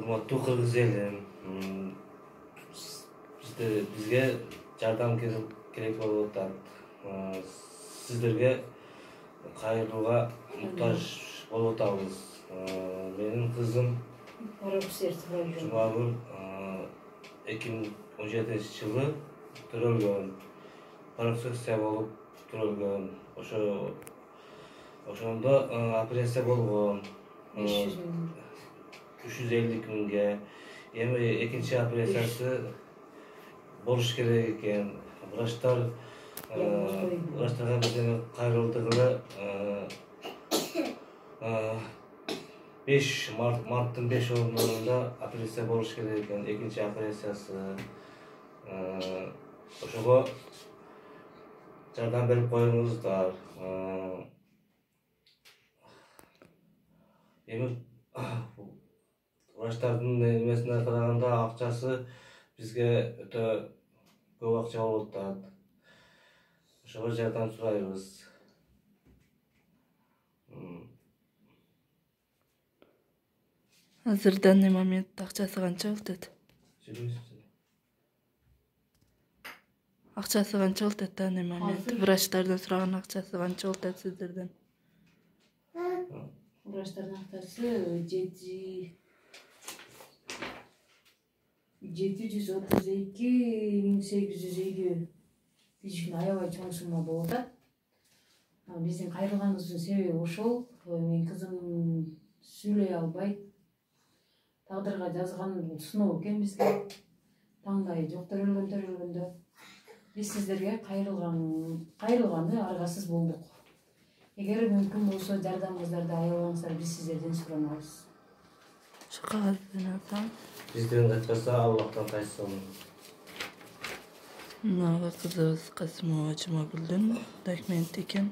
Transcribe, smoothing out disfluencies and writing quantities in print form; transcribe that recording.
Урматтуу кыргыз элим, бизге жардам керек болуп атат. Сиздерге кайрылууга муктаж болуп атабыз. Менин кызым Жумагүл 2017-жылы төрөлгөн. Пароксекция болуп төрөлгөн. Ошондо операция болгон. 350 күнгө. Эми экинчи операциясы болуш керек экен. Врачтарга бизге кайрылдыгы 5 марттын 5-орунда операция болуш керек экен. Экинчи операциясы. Ошого жардам берип коюңуздар. Эми врачтардын эмесине караганда акчасы бизге өтө көп акча болуп атат. Ошого жардам сурайбыз. Азыр данный момент акчасы канча болот? Акчасы канча болот данный момент? Врачтардан сураган акчасы канча болот сиздерден? Врачтардын акчасы 732.802 кичине аябай чоң сумма болуп атат. Биздин кайрылганыбыздын себеби ошол. Менин кызым сүйлөй албайт. Тагдырга жазган сыноо экен бизге. Таңдай жок төрөлгөндө. Биз сиздерге кайрылганы аргасыз болдук. Эгер мүмкүн болсо жардамыңыздарды аябаңыздар, биз сиздерден суранабыз. Ошо кагаздан алсам. Бизден качпаса Аллахтан кайсын. Мына кызыбыз Касымова Жумагүлдүн документи экен.